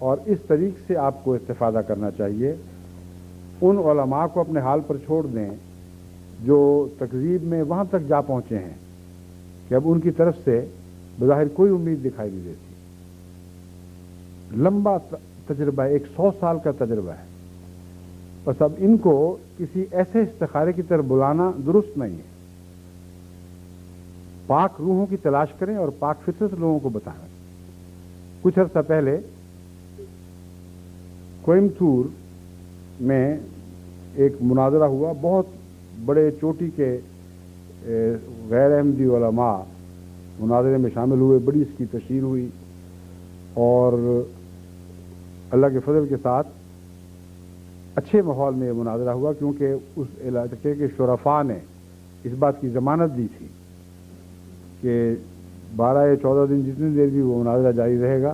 اور اس طریق سے آپ کو استفادہ کرنا چاہیے۔ ان علماء کو اپنے حال پر چھوڑ دیں جو تکذیب میں وہاں تک جا پہنچے ہیں کہ اب ان کی طرف سے بظاہر کوئی امید دکھائی نہیں دیتی۔ لمبا تجربہ ہے، 100 سال کا تجربہ ہے، بس اب ان کو کسی ایسے استخارے کی طرف بلانا درست نہیں ہے۔ پاک روحوں کی تلاش کریں اور پاک فطرت لوگوں کو بتائیں۔ کچھ عرصہ پہلے کوئمبتور میں ایک مناظرہ ہوا، بہت بڑے چوٹی کے غیر احمدی علماء مناظرے میں شامل ہوئے، بڑی اس کی تشہیر ہوئی، اور اللہ کے فضل کے ساتھ اچھے ماحول میں یہ مناظرہ ہوا، کیونکہ اس علاقے کے شرفاء نے اس بات کی ضمانت دی تھی کہ 12 یا 14 دن جتنی دیر بھی وہ مناظرہ جاری رہے گا،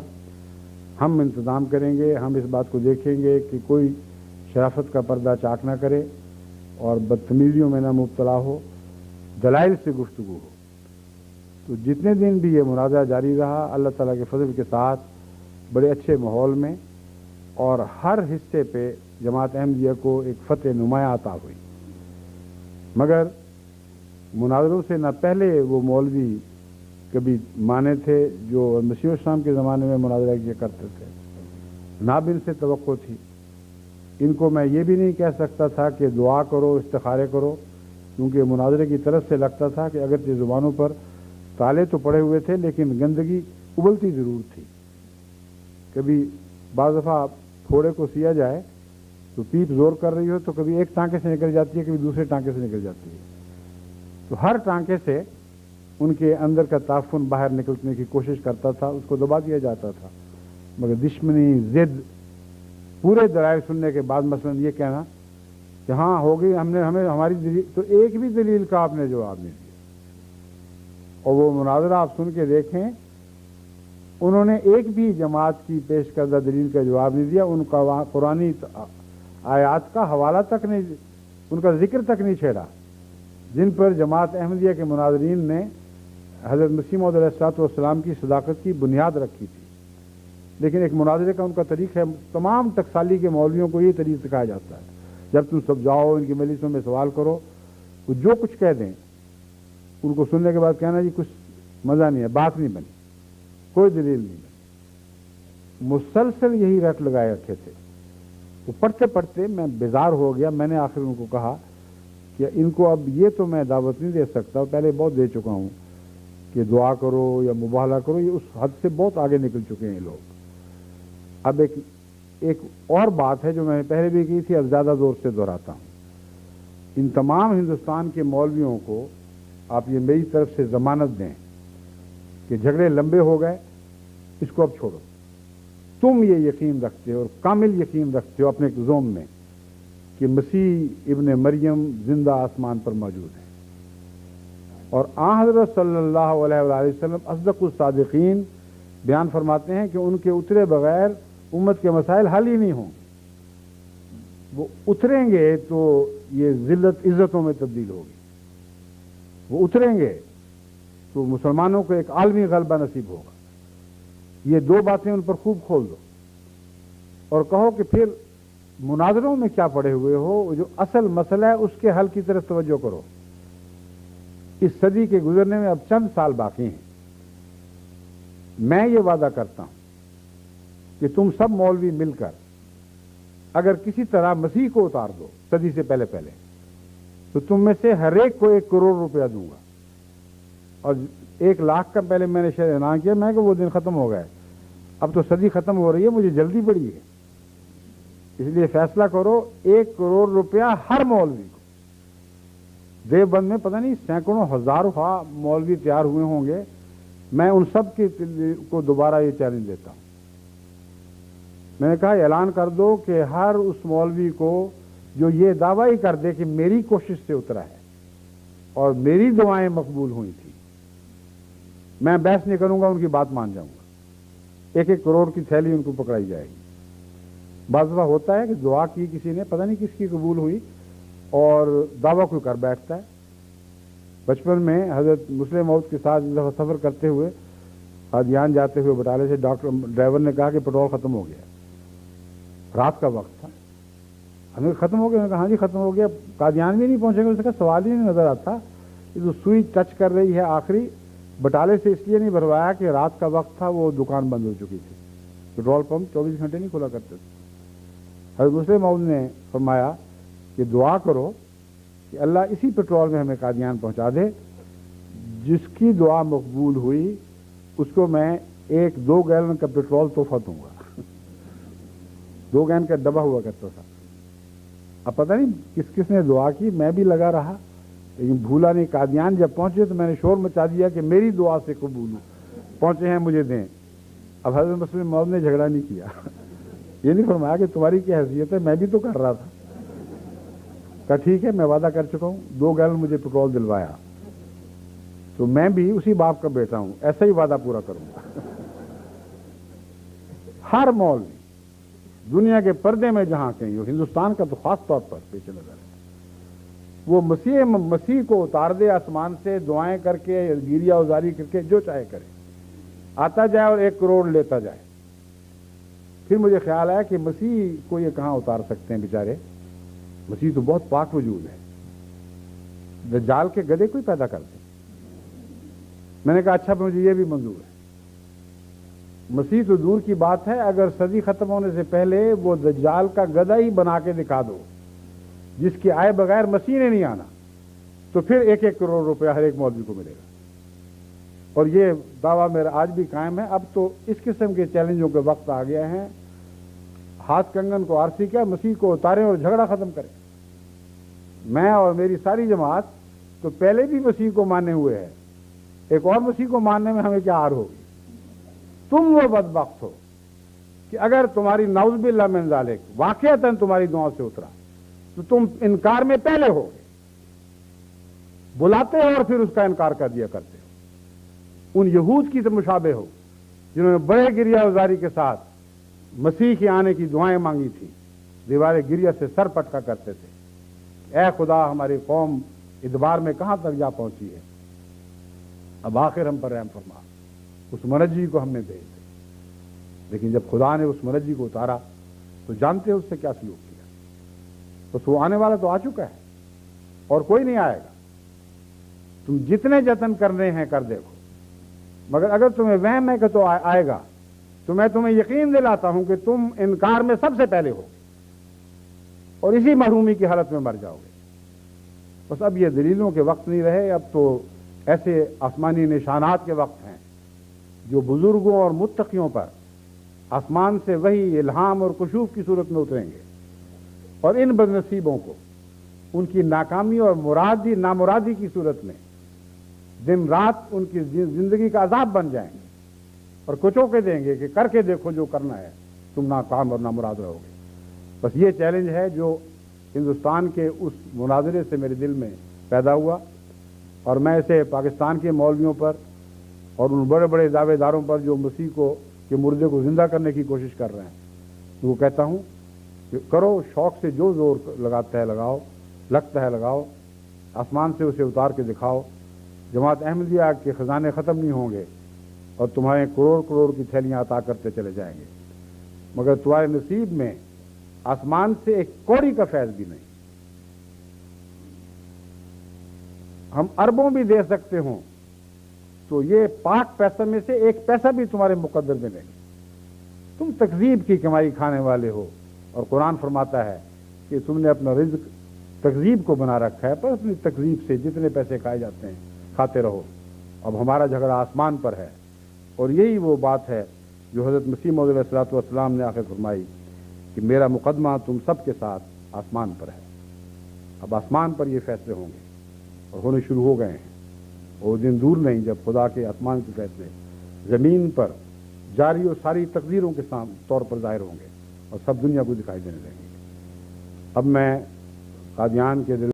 ہم انتظام کریں گے، ہم اس بات کو دیکھیں گے کہ کوئی شرافت کا پردہ چاک نہ کرے اور بدتمیزیوں میں نہ مبتلا ہو، دلائل سے گفتگو ہو۔ تو جتنے دن بھی یہ مناظرہ جاری رہا، اللہ تعالیٰ کے فضل کے ساتھ بڑے اچھے ماحول میں، اور ہر حصے پہ جماعت احمدیہ کو ایک فتح نمایاں عطا ہوئی۔ مگر مناظروں سے نہ پہلے وہ مولوی کبھی مانے تھے جو مسیح السلام کے زمانے میں مناظرہ کیا کرتے تھے، نہ بھی ان سے توقع تھی۔ ان کو میں یہ بھی نہیں کہہ سکتا تھا کہ دعا کرو، استخارے کرو، کیونکہ مناظرے کی طرف سے لگتا تھا کہ اگرچہ زبانوں پر تالے تو پڑے ہوئے تھے لیکن گندگی ابلتی ضرور تھی۔ کبھی بعض دفعہ پھوڑے کو سیا جائے تو پیپ زور کر رہی ہو تو کبھی ایک ٹانکے سے نکل جاتی ہے، کبھی دوسرے ٹانکے سے نکل جاتی ہے، تو ہر ٹانکے سے ان کے اندر کا تعفن باہر نکلنے کی کوشش کرتا تھا، اس کو دبا دیا جاتا تھا۔ مگر دشمنی، ضد، پورے دلائل سننے کے بعد مثلا یہ کہنا کہ ہاں ہو گئی، ہمیں ہماری دلیل، تو ایک بھی دلیل کا آپ نے جواب نہیں دیا۔ اور وہ مناظرہ آپ سن کے دیکھیں، انہوں نے ایک بھی جماعت کی پیش کردہ دلیل کا جواب نہیں دیا، ان کا قرآنی آیات کا حوالہ تک نہیں، ان کا ذکر تک نہیں چھیڑا جن پر جماعت احمدیہ کے مناظرین نے حضرت مسیح موعود علیہ الصلوۃ والسلام کی صداقت کی بنیاد رکھی تھی۔ لیکن ایک مناظرے کا ان کا طریق ہے، تمام ٹکسالی کے مولویوں کو یہ طریق سکھایا جاتا ہے، جب تم سب جاؤ ان کی مجلسوں میں سوال کرو، وہ جو کچھ کہہ دیں ان کو سننے کے بعد کہنا جی کچھ مزہ نہیں ہے، بات نہیں بنی، کوئی دلیل نہیں بنی۔ مسلسل یہی رٹ لگائے رکھے تھے۔ وہ پڑھتے پڑھتے میں بیزار ہو گیا، میں نے آخر ان کو کہا کہ ان کو اب یہ تو میں دعوت نہیں دے سکتا، پہلے بہت دے چکا ہوں کہ دعا کرو یا مباہلہ کرو، یہ اس حد سے بہت آگے نکل چکے ہیں لوگ۔ اب ایک اور بات ہے جو میں نے پہلے بھی کی تھی، اب زیادہ زور سے دہراتا ہوں۔ ان تمام ہندوستان کے مولویوں کو آپ یہ میری طرف سے ضمانت دیں کہ جھگڑے لمبے ہو گئے، اس کو اب چھوڑو۔ تم یہ یقین رکھتے ہو اور کامل یقین رکھتے ہو اپنے زوم میں کہ مسیح ابن مریم زندہ آسمان پر موجود ہے، اور آن حضرت صلی اللہ علیہ وآلہ وسلم اصدق الصادقین بیان فرماتے ہیں کہ ان کے اترے بغیر امت کے مسائل حل ہی نہیں ہوں۔ وہ اتریں گے تو یہ ذلت عزتوں میں تبدیل ہوگی، وہ اتریں گے تو مسلمانوں کو ایک عالمی غلبہ نصیب ہوگا۔ یہ دو باتیں ان پر خوب کھول دو اور کہو کہ پھر مناظروں میں کیا پڑے ہوئے ہو، جو اصل مسئلہ ہے اس کے حل کی طرف توجہ کرو۔ اس صدی کے گزرنے میں اب چند سال باقی ہیں۔ میں یہ وعدہ کرتا ہوں کہ تم سب مولوی مل کر اگر کسی طرح مسیح کو اتار دو صدی سے پہلے تو تم میں سے ہر ایک کو 1 کروڑ روپیہ دوں گا، اور 1 لاکھ کا پہلے میں نے شاید اعلان کیا، میں کہ وہ دن ختم ہو گئے، اب تو صدی ختم ہو رہی ہے، مجھے جلدی پڑی ہے، اس لیے فیصلہ کرو 1 کروڑ روپیہ ہر مولوی کو۔ دیوبند میں پتہ نہیں سینکڑوں ہزاروں مولوی تیار ہوئے ہوں گے، میں ان سب کو دوبارہ یہ چیلنج دیتا ہوں۔ میں نے کہا اعلان کر دو کہ ہر اس مولوی کو جو یہ دعویٰ ہی کر دے کہ میری کوشش سے اترا ہے اور میری دعائیں مقبول ہوئی تھی، میں بحث نہیں کروں گا، ان کی بات مان جاؤں گا، 1 کروڑ کی تھیلی ان کو پکڑائی جائے گی۔ بعض دفعہ ہوتا ہے کہ دعا کی کسی نے، پتہ نہیں کس کی قبول ہوئی، اور دعویٰ کوئی کر بیٹھتا ہے۔ بچپن میں حضرت مسلم موعود کے ساتھ ایک دفعہ سفر کرتے ہوئے قادیان جاتے ہوئے بٹالے سے ڈرائیور نے کہا کہ پٹرول ختم ہو گیا، رات کا وقت تھا. ہمیں ختم ہو گیا. میں نے کہا ہاں جی ختم ہو گیا. قادیان بھی نہیں پہنچے گا. اس کا سوال ہی نہیں نظر آتا. یہ جو سوئی ٹچ کر رہی ہے آخری بٹالے سے اس لیے نہیں بھروایا کہ رات کا وقت تھا, وہ دکان بند ہو چکی تھی. پیٹرول پمپ 24 گھنٹے نہیں کھلا کرتے تھے. حضرت مسلم موعود نے فرمایا کہ دعا کرو کہ اللہ اسی پیٹرول میں ہمیں قادیان پہنچا دے. جس کی دعا مقبول ہوئی اس کو میں 1-2 گیلن کا پیٹرول تحفہ دوں گا. 2 گیلن کا ڈبہ ہوا کرتا تھا. اب پتہ نہیں کس کس نے دعا کی, میں بھی لگا رہا لیکن بھولا نہیں. قادیان جب پہنچے تو میں نے شور مچا دیا کہ میری دعا سے قبول ہو, پہنچے ہیں مجھے دیں. اب حضرت مسلم موعود نے جھگڑا نہیں کیا. یہ نہیں فرمایا کہ تمہاری کیا حیثیت ہے, میں بھی تو کر رہا تھا. کہا ٹھیک ہے میں وعدہ کر چکا ہوں. 2 گیلن مجھے پیٹرول دلوایا تو میں بھی اسی باپ کا بیٹا ہوں, ایسا ہی وعدہ پورا کروں گا. ہر مولوی دنیا کے پردے میں جہاں کہیں ہو, ہندوستان کا تو خاص طور پر پیش نظر ہے, وہ مسیح کو اتار دے آسمان سے, دعائیں کر کے گیریا ازاری کر کے جو چاہے کرے, آتا جائے اور 1 کروڑ لیتا جائے. پھر مجھے خیال آیا کہ مسیح کو یہ کہاں اتار سکتے ہیں بیچارے. مسیح تو بہت پاک وجود ہے. دجال کے گدھے کوئی پیدا کرتے. میں نے کہا اچھا مجھے یہ بھی منظور ہے. مسیح تو دور کی بات ہے, اگر صدی ختم ہونے سے پہلے وہ دجال کا گدھا ہی بنا کے دکھا دو جس کے آئے بغیر مسیح نے نہیں آنا, تو پھر 1-1 کروڑ روپیہ ہر ایک مولوی کو ملے گا. اور یہ دعویٰ میرا آج بھی قائم ہے. اب تو اس قسم کے چیلنجوں کے وقت آ گیا ہیں. ہاتھ کنگن کو آرسی کیا, مسیح کو اتاریں اور جھگڑا ختم کریں. میں اور میری ساری جماعت تو پہلے بھی مسیح کو ماننے ہوئے ہے, ایک اور مسیح کو ماننے میں ہمیں کیا آر ہوگی. تم وہ بدبخت ہو کہ اگر تمہاری نعوذ باللہ من ذالک واقعتاً تمہاری دعاؤں سے اترا تو تم انکار میں پہلے ہو گے. بلاتے ہو اور پھر اس کا انکار کر دیا کرتے ہو. ان یہود کی تو مشابہ ہو جنہوں نے بڑے گریہ ازاری کے ساتھ مسیح کے آنے کی دعائیں مانگی تھی, دیوار گریہ سے سر پٹکا کرتے تھے. اے خدا ہماری قوم ادبار میں کہاں تک جا پہنچی ہے, اب آخر ہم پر رحم فرما. اس منجی کو ہم نے بھیج دے. لیکن جب خدا نے اس منجی کو اتارا تو جانتے اس سے کیا سلوک کیا. بس وہ آنے والا تو آ چکا ہے اور کوئی نہیں آئے گا. تم جتنے جتن کرنے ہیں کر دیکھو, مگر اگر تمہیں وہم ہے کہ تو آئے گا تو میں تمہیں یقین دلاتا ہوں کہ تم انکار میں سب سے پہلے ہو اور اسی محرومی کی حالت میں مر جاؤ گے. بس اب یہ دلیلوں کے وقت نہیں رہے, اب تو ایسے آسمانی نشانات کے وقت ہیں جو بزرگوں اور متقیوں پر آسمان سے وہی الہام اور کشوف کی صورت میں اتریں گے, اور ان بد نصیبوں کو ان کی ناکامی اور نامرادی کی صورت میں دن رات ان کی زندگی کا عذاب بن جائیں گے اور کچو کے دیں گے کہ کر کے دیکھو جو کرنا ہے, تم ناکام اور نامراد رہو گے. بس یہ چیلنج ہے جو ہندوستان کے اس مناظرے سے میرے دل میں پیدا ہوا, اور میں اسے پاکستان کے مولویوں پر اور ان بڑے بڑے دعوے داروں پر جو مسیح کو کے مردے کو زندہ کرنے کی کوشش کر رہے ہیں, وہ کہتا ہوں کہ کرو, شوق سے جو زور لگاتا ہے لگاؤ, لگتا ہے لگاؤ, آسمان سے اسے اتار کے دکھاؤ. جماعت احمدیہ کے خزانے ختم نہیں ہوں گے اور تمہارے کروڑ کروڑ کی تھیلیاں عطا کرتے چلے جائیں گے, مگر تمہارے نصیب میں آسمان سے ایک کوڑی کا فیض بھی نہیں. ہم اربوں بھی دے سکتے ہوں تو یہ پاک پیسہ میں سے 1 پیسہ بھی تمہارے مقدر میں نہیں. تم تکذیب کی کمائی کھانے والے ہو, اور قرآن فرماتا ہے کہ تم نے اپنا رزق تکذیب کو بنا رکھا ہے, پر اپنی تکذیب سے جتنے پیسے کھائے جاتے ہیں کھاتے رہو. اب ہمارا جھگڑا آسمان پر ہے, اور یہی وہ بات ہے جو حضرت مسیح موعود علیہ الصلوۃ والسلام نے آخر فرمائی کہ میرا مقدمہ تم سب کے ساتھ آسمان پر ہے. اب آسمان پر یہ فیصلے ہوں گے اور ہونے شروع ہو گئے ہیں, اور دن دور نہیں جب خدا کے آسمان کے فیصلے زمین پر جاری اور ساری تقدیروں کے طور پر ظاہر ہوں گے اور سب دنیا کو دکھائی دینے لگیں گے. اب میں قادیان کے دل